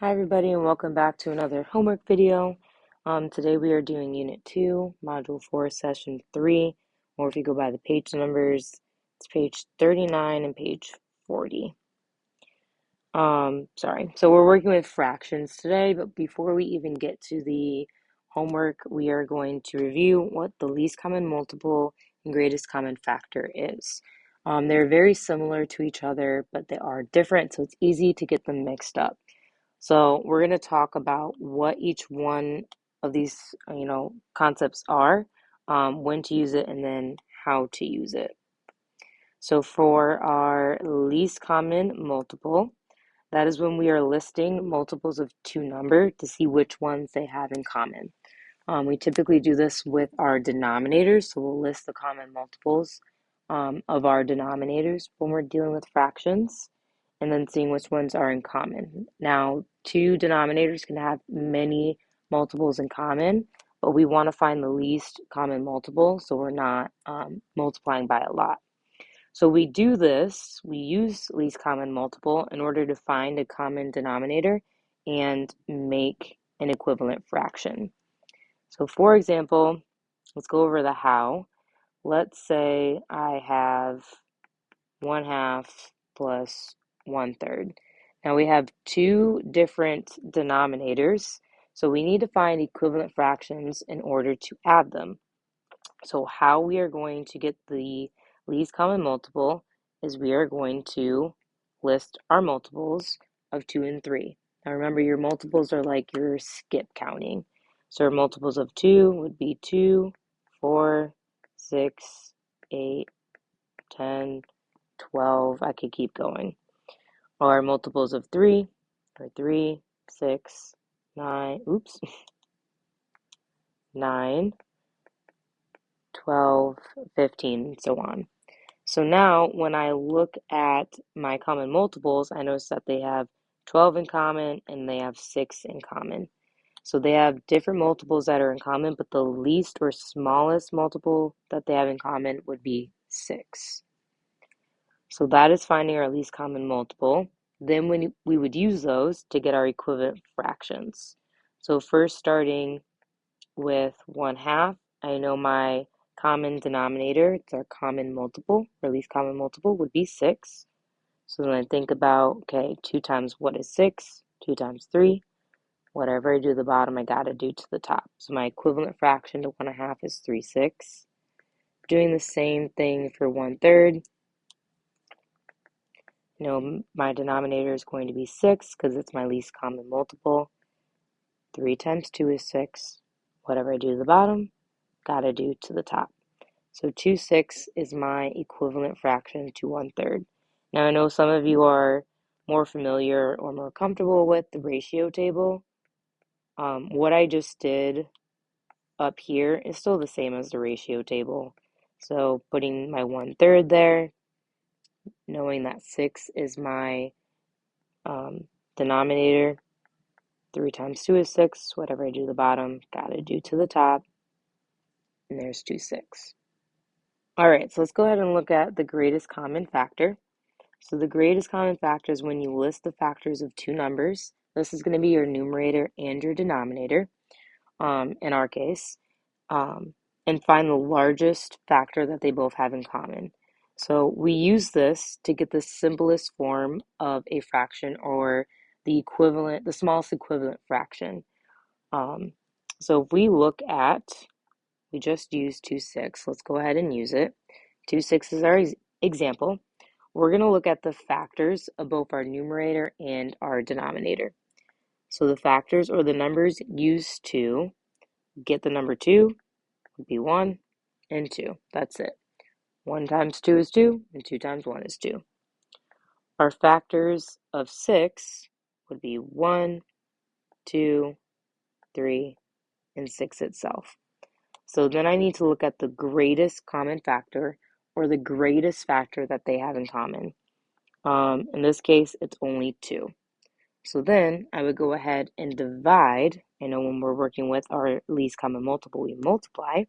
Hi everybody and welcome back to another homework video. Today we are doing Unit 2, Module 4, Session 3, or if you go by the page numbers, it's page 39 and page 40. So we're working with fractions today, but before we even get to the homework, we are going to review what the least common multiple and greatest common factor is. They're very similar to each other, but they are different, so it's easy to get them mixed up. So we're going to talk about what each one of these, concepts are, when to use it, and then how to use it. So for our least common multiple, that is when we are listing multiples of two numbers to see which ones they have in common. We typically do this with our denominators, so we'll list the common multiples of our denominators when we're dealing with fractions, and then seeing which ones are in common. Now, two denominators can have many multiples in common, but we want to find the least common multiple, so we're not multiplying by a lot. So we use least common multiple in order to find a common denominator and make an equivalent fraction. So for example, let's go over the how. Let's say I have 1/2 plus 1/3. Now we have two different denominators, so we need to find equivalent fractions in order to add them. So how we are going to get the least common multiple is we are going to list our multiples of 2 and 3. Now remember, your multiples are like your skip counting. So our multiples of 2 would be 2, 4, 6, 8, 10, 12. I could keep going. Our multiples of 3 are 3, 6, 9, 9, 12, 15, and so on. So now when I look at my common multiples, I notice that they have 12 in common and they have 6 in common. So they have different multiples that are in common, but the least or smallest multiple that they have in common would be 6. So that is finding our least common multiple. Then we would use those to get our equivalent fractions. So first starting with 1/2, I know my common denominator, it's our common multiple, or least common multiple, would be 6. So then I think about, okay, 2 times what is 6? 2 times 3. Whatever I do at the bottom, I gotta do to the top. So my equivalent fraction to 1/2 is 3/6. Doing the same thing for 1/3. My denominator is going to be 6 because it's my least common multiple. 3 times 2 is 6. Whatever I do to the bottom, gotta do to the top. So 2/6 is my equivalent fraction to 1/3. Now I know some of you are more familiar or more comfortable with the ratio table. What I just did up here is still the same as the ratio table. So putting my 1/3 there, knowing that 6 is my denominator, 3 times 2 is 6. Whatever I do to the bottom, gotta do to the top. And there's 2/6. All right, so let's go ahead and look at the greatest common factor. So the greatest common factor is when you list the factors of two numbers. This is going to be your numerator and your denominator, in our case, and find the largest factor that they both have in common. So we use this to get the simplest form of a fraction, or the smallest equivalent fraction. So if we look at, we just used 2/6. Let's go ahead and use it. 2/6 is our example. We're going to look at the factors of both our numerator and our denominator. So the factors, or the numbers used to get the number 2, would be 1 and 2. That's it. 1 times 2 is 2, and 2 times 1 is 2. Our factors of 6 would be 1, 2, 3, and 6 itself. So then I need to look at the greatest common factor, or the greatest factor that they have in common. In this case, it's only 2. So then I would go ahead and divide. I know when we're working with our least common multiple, we multiply.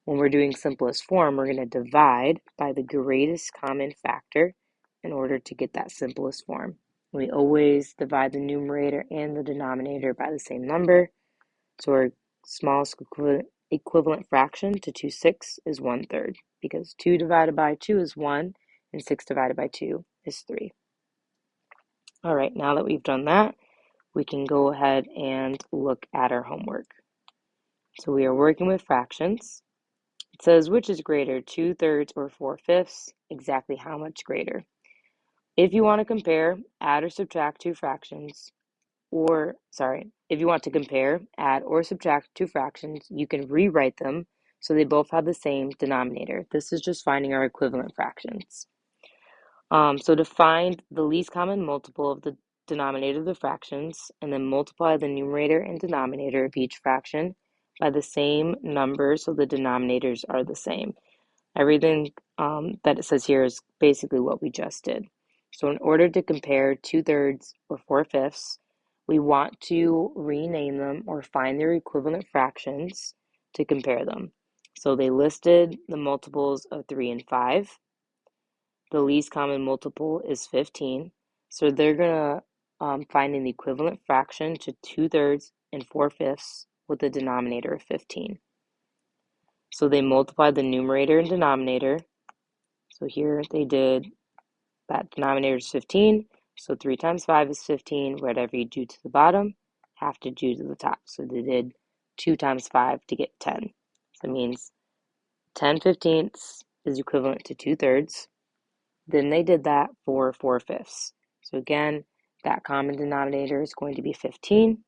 When we're doing simplest form, we're going to divide by the greatest common factor in order to get that simplest form. We always divide the numerator and the denominator by the same number. So our smallest equivalent fraction to 2/6 is 1/3, because 2 divided by 2 is 1, and 6 divided by 2 is 3. All right, now that we've done that, we can go ahead and look at our homework. So we are working with fractions. It says, which is greater, 2/3 or 4/5? Exactly how much greater? If you want to compare, add or subtract two fractions, if you want to compare, add or subtract two fractions, you can rewrite them so they both have the same denominator. This is just finding our equivalent fractions. So to find the least common multiple of the denominator of the fractions, and then multiply the numerator and denominator of each fraction by the same number so the denominators are the same. Everything that it says here is basically what we just did. So in order to compare 2/3 or 4/5, we want to rename them or find their equivalent fractions to compare them. So they listed the multiples of 3 and 5. The least common multiple is 15. So they're going to find an equivalent fraction to 2/3 and 4/5 with a denominator of 15. So they multiplied the numerator and denominator. So here they did, that denominator is 15. So 3 times 5 is 15. Whatever you do to the bottom, have to do to the top. So they did 2 times 5 to get 10. So it means 10/15 is equivalent to 2/3. Then they did that for 4/5. So again, that common denominator is going to be 15.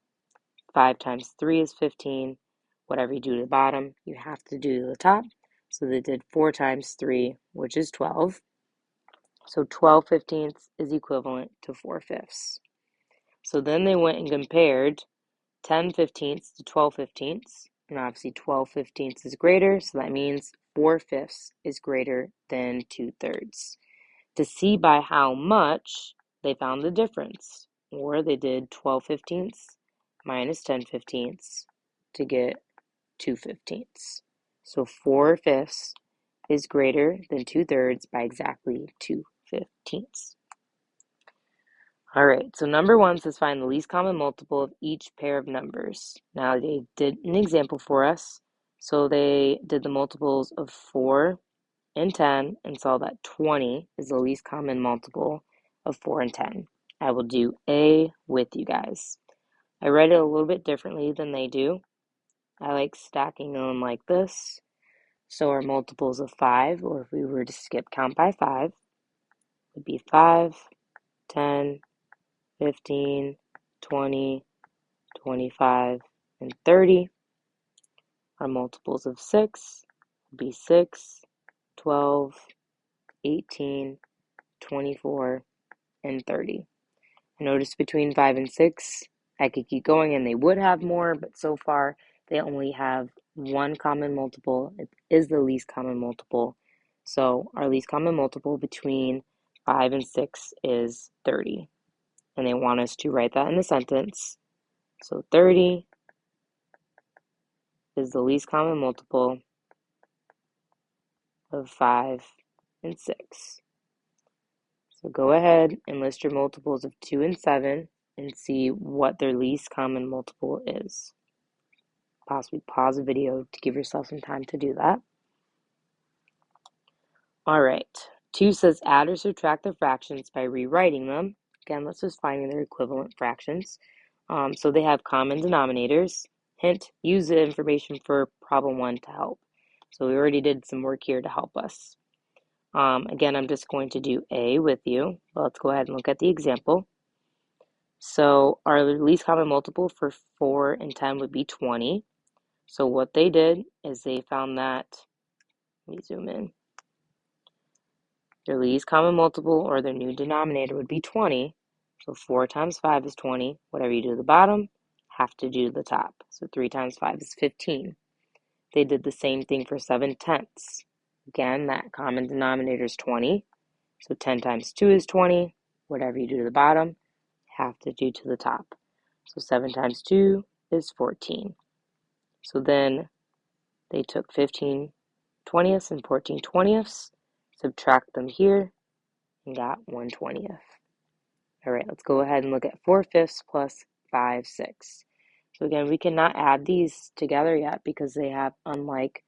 5 times 3 is 15. Whatever you do to the bottom, you have to do to the top. So they did 4 times 3, which is 12. So 12/15 is equivalent to 4/5. So then they went and compared 10/15 to 12/15. And obviously 12/15 is greater, so that means 4/5 is greater than 2/3. To see by how much, they found the difference, or they did 12/15 minus 10/15 to get 2/15. So 4/5 is greater than 2/3 by exactly 2/15. All right, so number 1 says find the least common multiple of each pair of numbers. Now they did an example for us. So they did the multiples of 4 and 10 and saw that 20 is the least common multiple of 4 and 10. I will do A with you guys. I write it a little bit differently than they do. I like stacking them like this. So our multiples of 5, or if we were to skip count by 5, would be 5, 10, 15, 20, 25, and 30. Our multiples of 6 would be 6, 12, 18, 24, and 30. Notice between 5 and 6, I could keep going and they would have more, but so far they only have one common multiple. It is the least common multiple. So our least common multiple between 5 and 6 is 30. And they want us to write that in the sentence. So 30 is the least common multiple of 5 and 6. So go ahead and list your multiples of 2 and 7 and see what their least common multiple is. Possibly pause the video to give yourself some time to do that. All right, 2 says add or subtract the fractions by rewriting them. Again, let's just find their equivalent fractions. So they have common denominators. Hint, use the information for problem 1 to help. So we already did some work here to help us. Again, I'm just going to do A with you. Let's go ahead and look at the example. So our least common multiple for 4 and 10 would be 20. So what they did is they found that, let me zoom in, their least common multiple, or their new denominator, would be 20. So 4 times 5 is 20. Whatever you do to the bottom, have to do to the top. So 3 times 5 is 15. They did the same thing for 7/10. Again, that common denominator is 20. So 10 times 2 is 20. Whatever you do to the bottom, have to do to the top. So 7 times 2 is 14. So then they took 15/20 and 14/20, subtract them here, and got 1/20. All right, let's go ahead and look at 4/5 plus 5/6. So again, we cannot add these together yet because they have unlike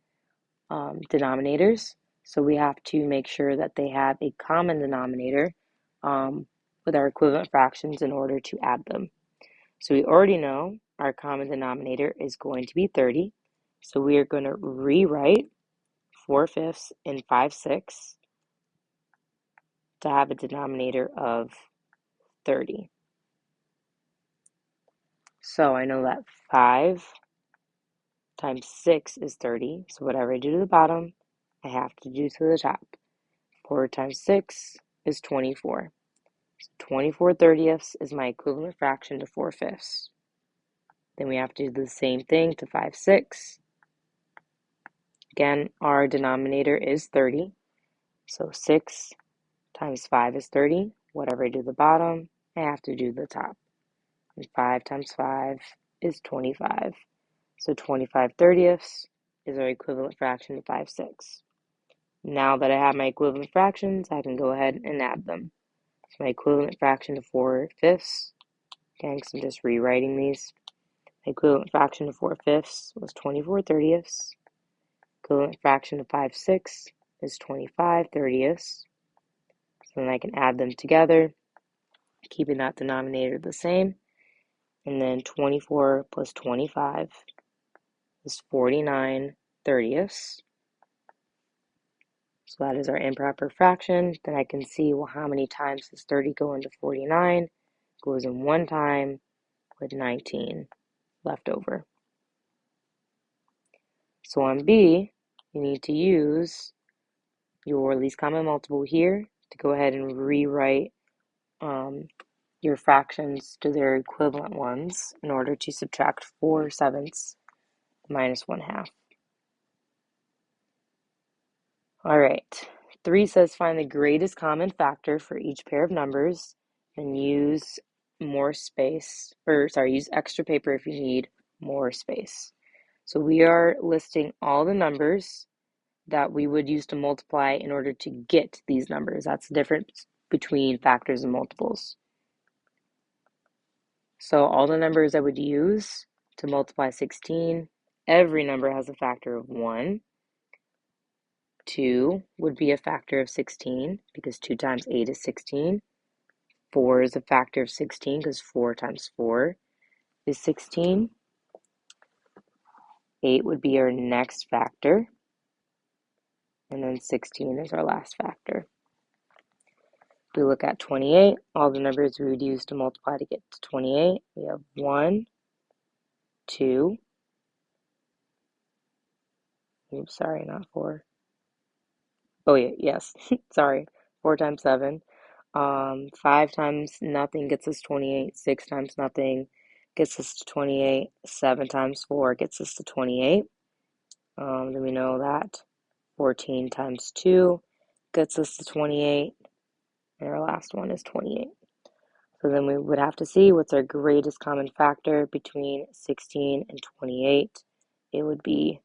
denominators. So we have to make sure that they have a common denominator with our equivalent fractions in order to add them. So we already know our common denominator is going to be 30. So we are going to rewrite 4/5 and 5/6 to have a denominator of 30. So I know that 5 times 6 is 30. So whatever I do to the bottom, I have to do to the top. 4 times 6 is 24. So 24/30 is my equivalent fraction to 4/5. Then we have to do the same thing to 5/6. Again, our denominator is 30. So 6 times 5 is 30. Whatever I do to the bottom, I have to do the top. And 5 times 5 is 25. So 25/30 is our equivalent fraction to 5/6. Now that I have my equivalent fractions, I can go ahead and add them. So my equivalent fraction to 4/5, okay, because I'm just rewriting these. My equivalent fraction to 4/5 was 24/30. Equivalent fraction to 5/6 is 25/30. So then I can add them together, keeping that denominator the same. And then 24 plus 25 is 49/30. So that is our improper fraction. Then I can see, well, how many times does 30 go into 49? Goes in one time with 19 left over. So on B, you need to use your least common multiple here to go ahead and rewrite your fractions to their equivalent ones in order to subtract 4/7 minus 1/2. All right, 3 says find the greatest common factor for each pair of numbers and use use extra paper if you need more space. So we are listing all the numbers that we would use to multiply in order to get these numbers. That's the difference between factors and multiples. So all the numbers I would use to multiply 16, every number has a factor of 1. 2 would be a factor of 16 because 2 times 8 is 16. 4 is a factor of 16 because 4 times 4 is 16. 8 would be our next factor. And then 16 is our last factor. If we look at 28, all the numbers we would use to multiply to get to 28, we have 1, 2, oops, sorry, not 4. Oh, yeah, yes, sorry, 4 times 7. 5 times nothing gets us 28. 6 times nothing gets us to 28. 7 times 4 gets us to 28. Then we know that 14 times 2 gets us to 28. And our last one is 28. So then we would have to see what's our greatest common factor between 16 and 28. It would be,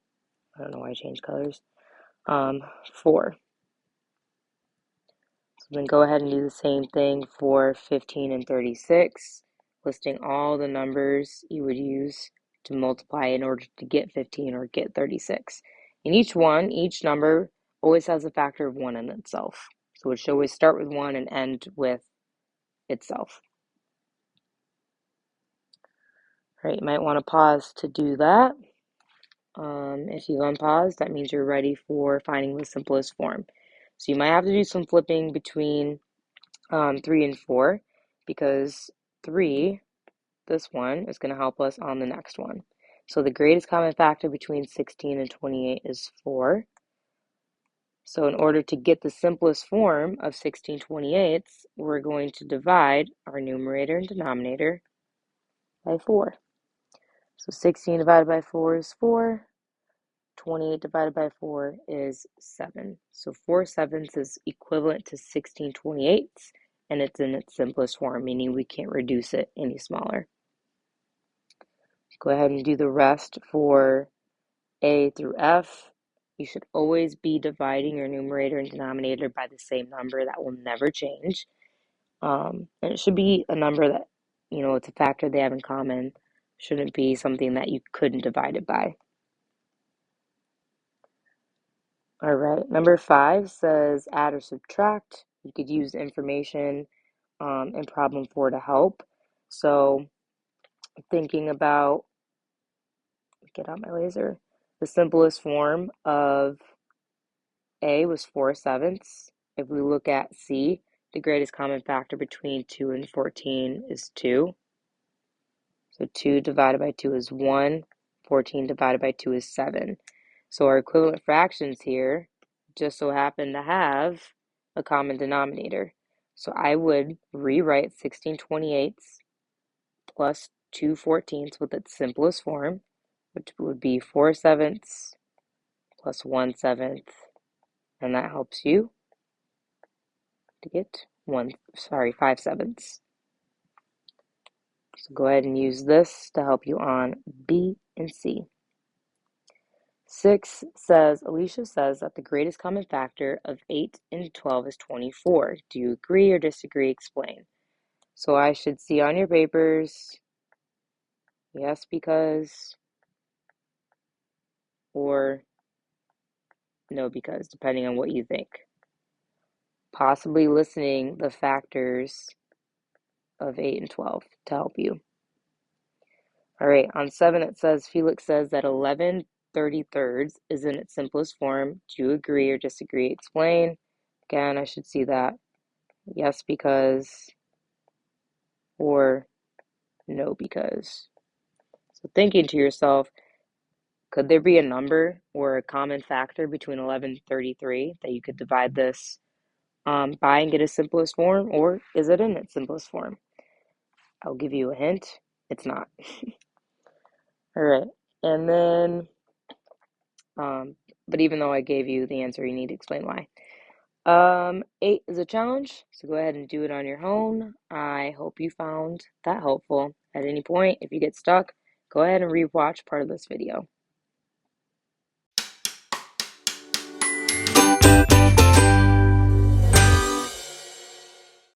I don't know why I changed colors, 4. So then go ahead and do the same thing for 15 and 36, listing all the numbers you would use to multiply in order to get 15 or get 36. In each number always has a factor of 1 in itself. So it should always start with 1 and end with itself. All right, you might want to pause to do that. If you unpause, that means you're ready for finding the simplest form. So you might have to do some flipping between 3 and 4 because 3, this one, is going to help us on the next one. So the greatest common factor between 16 and 28 is 4. So in order to get the simplest form of 16/28, we're going to divide our numerator and denominator by 4. So 16 divided by 4 is 4. 28 divided by 4 is 7. So 4/7 is equivalent to 16/28, and it's in its simplest form, meaning we can't reduce it any smaller. Go ahead and do the rest for A through F. You should always be dividing your numerator and denominator by the same number. That will never change. And it should be a number that, it's a factor they have in common. Shouldn't be something that you couldn't divide it by. All right, number 5 says add or subtract. You could use information in problem 4 to help. So thinking about, get out my laser, the simplest form of A was 4/7. If we look at C, the greatest common factor between 2 and 14 is 2. So 2 divided by 2 is 1. 14 divided by 2 is 7. So our equivalent fractions here just so happen to have a common denominator. So I would rewrite 16/28 plus 2/14 with its simplest form, which would be 4/7 plus 1/7, and that helps you to get 5/7. So go ahead and use this to help you on B and C. 6 says, Alicia says that the greatest common factor of 8 and 12 is 24. Do you agree or disagree? Explain. So I should see on your papers, yes, because, or no, because, depending on what you think. Possibly listening the factors of 8 and 12 to help you. All right, on 7 it says, Felix says that 11/33 is in its simplest form. Do you agree or disagree? Explain. Again, I should see that. Yes, because, or no, because. So thinking to yourself, could there be a number or a common factor between 11/33 that you could divide this by and get a simplest form, or is it in its simplest form? I'll give you a hint. It's not. All right, and then, but even though I gave you the answer, you need to explain why. 8 is a challenge, so go ahead and do it on your own. I hope you found that helpful. At any point, if you get stuck, go ahead and rewatch part of this video.